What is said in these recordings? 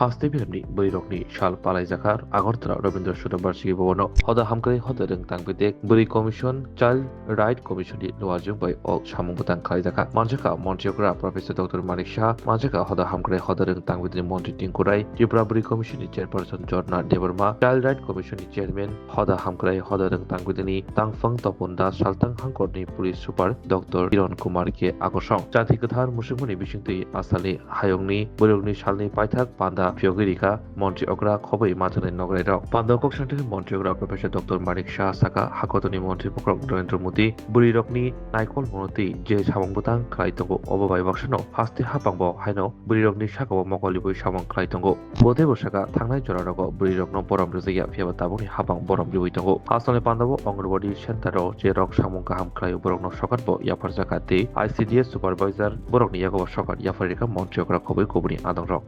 হাস্তে বিরামনি বৈরকনি শাল পালাই জাখার আগরতলা রবীন্দ্র শতবার্ষিকী ভবন হদা হামকাই হদা রং তাংবিদেক বৈ কমিশন চাইল্ড রাইট কমিশনनि লওয়াজों बै अ सामुं बुतां खालायजाखा मानजाखा मन्त्रिग्रा प्रफेसर डॉक्टर मानिक शाह मानजाखा हदा हामग्राय हदा रं तांबिदिनि मन्त्रि टिंकुराय त्रिपुरा बुरै कमिशननि चेयरपारसन जर्ना देबरमा चाइल्ड राइट कमिशननि चेयरमैन हदा हामग्राय हदा रं तांबिदिनि तांफां तपन दास सालतां हांकरनि पुलिस सुपार डॉक्टर किरण कुमार के आकर्षण जाति गोथार मुसुमनि बिसिंतै आसालनि हायंनि बৈরকनि सालनि पाइथाक पान्दा फियगिरिखा मन्त्रि अग्रा खबै माथानै नगराय राव पान्दा कक्सान्थनि मन्त्रि अग्रा प्रफेसर डॉक्टर मानिक शाह साका हाकतनि मन्त्रि पक्रक नरेंद्र मोदी बुरिरकनि नायकल मनति जे सामंबुतां खालायतंगो अबबाय बाक्सानो हास्ते हापांबो हायनो बुरिरकनि साकाबो मकलिबो सामं खालायतंगो बोधे बसाका थांनाय जरारगो बुरिरकनो बरम रिजया फियाबा ताबुनि हापां बरम लिबैतंगो आसामनि पान्दाबो अंगनवाड़ी सेन्टारो जे रक सामं गाहाम खालायो बरकनो सकातबो याफार जाकाते आईसीडीएस सुपारभाइजार बरकनि यागबो सकात याफारिका मन्त्रि अग्रा खबै खबनि आदं रक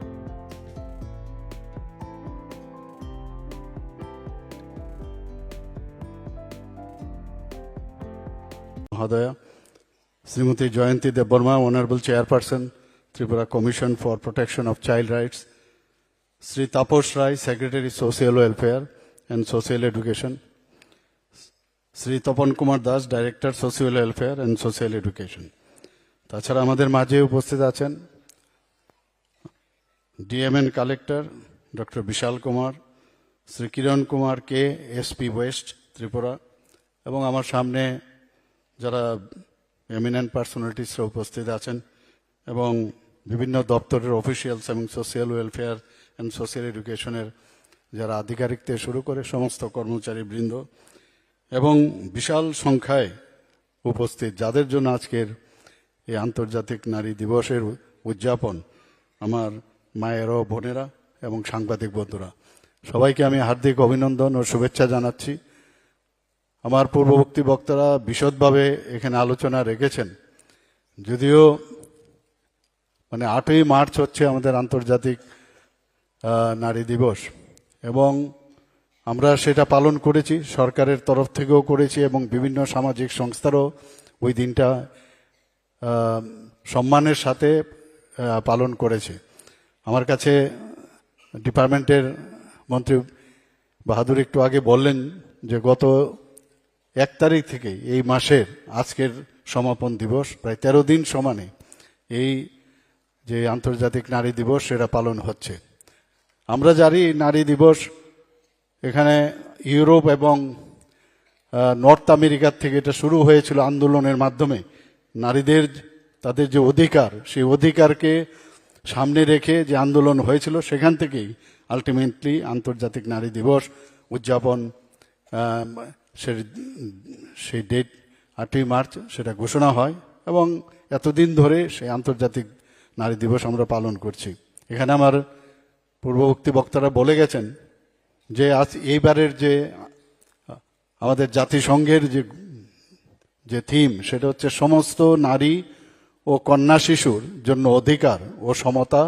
Mahodaya, Srimati Jayanti Debbarma, Honorable Chairperson, Tripura Commission for Protection of Child Rights, Sri Taposh Rai, Secretary Social Welfare and Social Education, Sri Tapan Kumar Das, Director Social Welfare and Social Education. তাছাড়া আমাদের মাঝে উপস্থিত আছেন DMN collector doctor বিশাল কুমার, শ্রী কিরণ কুমার কে, SP West Tripura, এবং আমার সামনে যারা eminent পার্সোনালিটিসরা উপস্থিত আছেন এবং বিভিন্ন দপ্তরের অফিসিয়ালস এবং সোশ্যাল ওয়েলফেয়ার অ্যান্ড সোশ্যাল এডুকেশনের যারা আধিকারিক থেকে শুরু করে সমস্ত কর্মচারী বৃন্দ এবং বিশাল সংখ্যায় উপস্থিত যাদের জন্য আজকের এই আন্তর্জাতিক নারী দিবসের উদযাপন, আমার মায়েরা ও বোনেরা এবং সাংবাদিক বন্ধুরা, সবাইকে আমি হার্দিক অভিনন্দন ও শুভেচ্ছা জানাচ্ছি। আমার পূর্ববর্তী বক্তারা বিশদভাবে এখানে আলোচনা রেখেছেন। যদিও 8ই মার্চ হচ্ছে আমাদের আন্তর্জাতিক নারী দিবস এবং আমরা সেটা পালন করেছি, সরকারের তরফ থেকেও করেছি এবং বিভিন্ন সামাজিক সংস্থারও ওই দিনটা সম্মানের সাথে পালন করেছে। আমার কাছে ডিপার্টমেন্টের মন্ত্রী বাহাদুর একটু আগে বললেন যে গত 1 তারিখ থেকে এই মাসের আজকের সমাপন দিবস প্রায় 13 দিন সমানে এই যে আন্তর্জাতিক নারী দিবস সেটা পালন হচ্ছে। আমরা জানি নারী দিবস এখানে ইউরোপ এবং নর্থ আমেরিকার থেকে এটা শুরু হয়েছিল আন্দোলনের মাধ্যমে। নারীদের তাদের যে অধিকার, সেই অধিকারকে সামনে রেখে যে আন্দোলন হয়েছিল সেখান থেকেই আলটিমেটলি আন্তর্জাতিক নারী দিবস উদযাপন সেই ডেট 8ই মার্চ সেটা ঘোষণা হয় এবং এতদিন ধরে সেই আন্তর্জাতিক নারী দিবস আমরা পালন করছি। এখানে আমার পূর্ববর্তী বক্তারা বলে গেছেন যে আজ এইবারের যে আমাদের জাতিসংঘের যে থিম সেটা হচ্ছে সমস্ত নারী ও কন্যা শিশুর জন্য অধিকার ও সমতা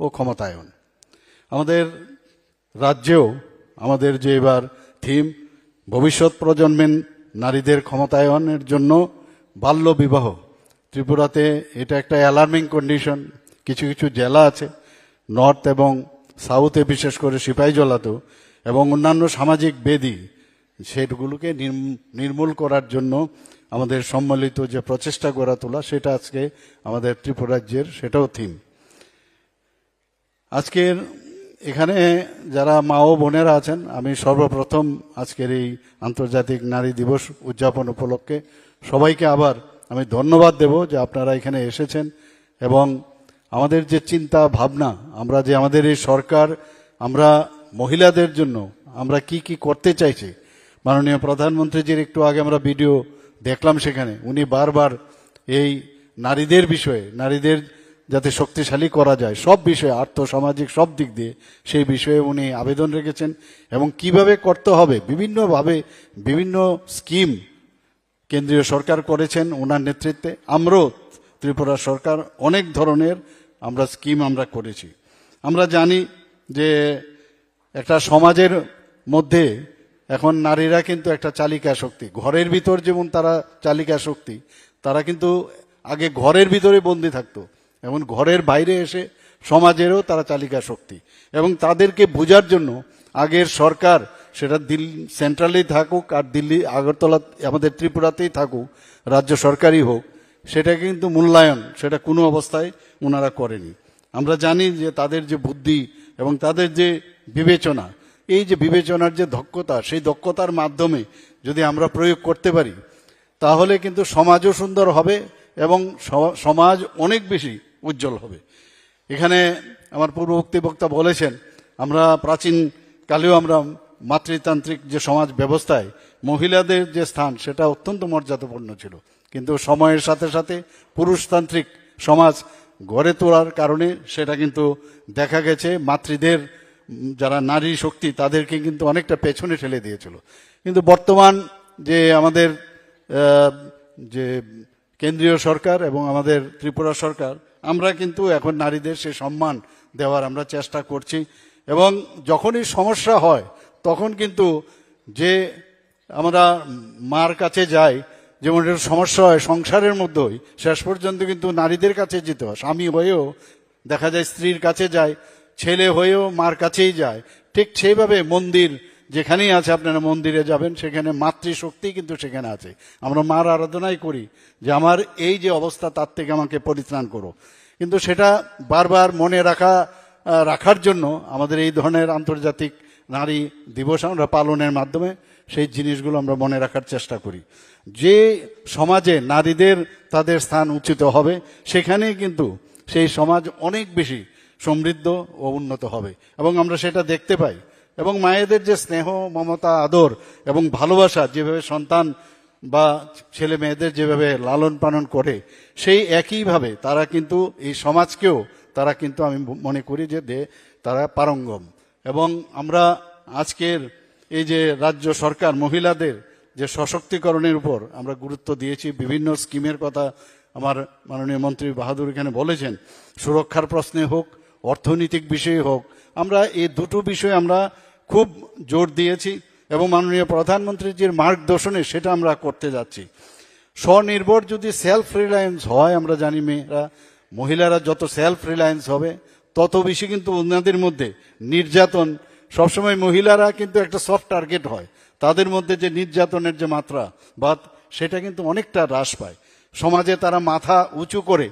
ও ক্ষমতায়ন। আমাদের রাজ্যেও আমাদের যে এবার থিম ভবিষ্যৎ প্রজন্মের নারীদের ক্ষমতায়নের জন্য বাল্য বিবাহ। ত্রিপুরাতে এটা একটা অ্যালার্মিং কন্ডিশন। কিছু কিছু জেলা আছে নর্থ এবং সাউথে, বিশেষ করে সিপাহীজলাতেও, এবং অন্যান্য সামাজিক বেদি সেগুলোকে নির্মূল করার জন্য আমাদের সম্মিলিত যে প্রচেষ্টা গড়ে তোলা সেটা আজকে আমাদের ত্রিপুরা রাজ্যের সেটাও থিম। আজকের এখানে যারা মা ও বোনেরা আছেন, আমি সর্বপ্রথম আজকের এই আন্তর্জাতিক নারী দিবস উদযাপন উপলক্ষে সবাইকে আবার আমি ধন্যবাদ দেব যে আপনারা এখানে এসেছেন এবং আমাদের যে চিন্তা ভাবনা, আমরা যে আমাদের এই সরকার আমরা মহিলাদের জন্য আমরা কি কি করতে চাইছি। মাননীয় প্রধানমন্ত্রীজির একটু আগে আমরা ভিডিও দেখলাম, সেখানে উনি বারবার এই নারীদের বিষয়ে, নারীদের যাতে শক্তিশালী করা যায় সব বিষয়ে, আর্থসামাজিক সব দিক দিয়ে সেই বিষয়ে উনি আবেদন রেখেছেন এবং কিভাবে করতে হবে বিভিন্নভাবে বিভিন্ন স্কিম কেন্দ্রীয় সরকার করেছেন ওনার নেতৃত্বে। আমরাও ত্রিপুরা সরকার অনেক ধরনের আমরা স্কিম আমরা করেছি। আমরা জানি যে একটা সমাজের মধ্যে এখন নারীরা কিন্তু একটা চালিকা শক্তি। ঘরের ভিতর যেমন তারা চালিকা শক্তি, তারা কিন্তু আগে ঘরের ভিতরে বন্দি থাকতো, এখন ঘরের বাইরে এসে সমাজেরও তারা চালিকা শক্তি। এবং তাদেরকে বোঝার জন্য আগের সরকার, সেটা দিল্লি সেন্ট্রালেই থাকুক আর দিল্লি আগরতলা আমাদের ত্রিপুরাতেই থাকুক, রাজ্য সরকারই হোক, সেটা কিন্তু মূল্যায়ন সেটা কোনো অবস্থায় ওনারা করেনি। আমরা জানি যে তাদের যে বুদ্ধি এবং তাদের যে বিবেচনা, এই যে বিবেচনার যে দক্ষতা, সেই দক্ষতার মাধ্যমে যদি আমরা প্রয়োগ করতে পারি তাহলে কিন্তু সমাজও সুন্দর হবে এবং সমাজ অনেক বেশি উজ্জ্বল হবে। এখানে আমার পূর্ববর্তী বক্তা বলেছেন, আমরা প্রাচীন কালেও আমরা মাতৃতান্ত্রিক যে সমাজ ব্যবস্থায় মহিলাদের যে স্থান সেটা অত্যন্ত মর্যাদাপূর্ণ ছিল, কিন্তু সময়ের সাথে সাথে পুরুষতান্ত্রিক সমাজ গড়ে তোলার কারণে সেটা কিন্তু দেখা গেছে মাতৃদের যারা নারী শক্তি তাদেরকে কিন্তু অনেকটা পেছনে ঠেলে দিয়েছিল। কিন্তু বর্তমান যে আমাদের যে কেন্দ্রীয় সরকার এবং আমাদের ত্রিপুরা সরকার, আমরা কিন্তু এখন নারীদের সে সম্মান দেওয়ার আমরা চেষ্টা করছি। এবং যখনই সমস্যা হয় তখন কিন্তু যে আমরা মার কাছে যাই, যেমন একটা সমস্যা হয় সংসারের মধ্যেই, শেষ পর্যন্ত কিন্তু নারীদের কাছে যেতে হয়। স্বামী হয়েও দেখা যায় স্ত্রীর কাছে যায়, ছেলে হয়েও মার কাছেই যায়। ঠিক সেইভাবে মন্দির যেখানেই আছে, আপনারা মন্দিরে যাবেন সেখানে মাতৃশক্তি কিন্তু সেখানে আছে। আমরা মার আরাধনাই করি যে আমার এই যে অবস্থা তার থেকে আমাকে পরিত্রাণ করো। কিন্তু সেটা বারবার মনে রাখার জন্য আমাদের এই ধরনের আন্তর্জাতিক নারী দিবস আমরা পালনের মাধ্যমে সেই জিনিসগুলো আমরা মনে রাখার চেষ্টা করি। যে সমাজে নারীদের তাদের স্থান উচিত হবে সেখানেই কিন্তু সেই সমাজ অনেক বেশি সমৃদ্ধ ও উন্নত হবে এবং আমরা সেটা দেখতে পাই। এবং মায়েদের যে স্নেহ, মমতা, আদর এবং ভালোবাসা যেভাবে সন্তান বা ছেলে মেয়েদের যেভাবে লালন পালন করে, সেই একইভাবে তারা কিন্তু এই সমাজকেও তারা কিন্তু আমি মনে করি যে তারা পারঙ্গম। এবং আমরা আজকের এই যে রাজ্য সরকার মহিলাদের যে সশক্তিকরণের উপর আমরা গুরুত্ব দিয়েছি, বিভিন্ন স্কিমের কথা আমার মাননীয় মন্ত্রী বাহাদুর এখানে বলেছেন, সুরক্ষার প্রশ্নে হোক, অর্থনৈতিক বিষয়ে হোক, আমরা এই দুটো বিষয়ে আমরা খুব জোর দিয়েছি এবং মাননীয় প্রধানমন্ত্রীর যে মার্গদর্শনে সেটা আমরা করতে যাচ্ছি। স্বনির্ভর যদি সেলফ রিলায়েন্স হয়, আমরা জানি মহিলারা যত সেলফ রিলায়েন্স হবে তত বেশি কিন্তু ওনাদের মধ্যে নির্যাতন, সবসময় মহিলারা কিন্তু একটা সফট টার্গেট হয়, তাদের মধ্যে যে নির্যাতনের যে মাত্রা বা সেটা কিন্তু অনেকটা হ্রাস পায়। সমাজে তারা মাথা উঁচু করে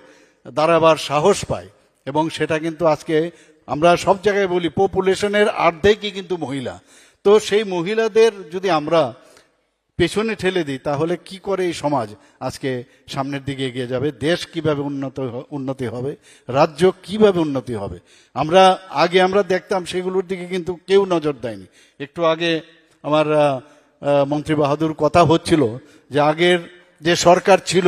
দাঁড়াবার সাহস পায় এবং সেটা কিন্তু আজকে আমরা সব জায়গায় বলি পপুলেশনের অর্ধেকই কিন্তু মহিলা। তো সেই মহিলাদের যদি আমরা পেছনে ঠেলে দিই তাহলে কি করে এই সমাজ আজকে সামনের দিকে এগিয়ে যাবে, দেশ কিভাবে উন্নতি হবে, রাজ্য কিভাবে উন্নতি হবে। আমরা দেখতাম সেগুলোর দিকে কিন্তু কেউ নজর দেয়নি। একটু আগে আমার মন্ত্রী বাহাদুর কথা হচ্ছিল যে আগের যে সরকার ছিল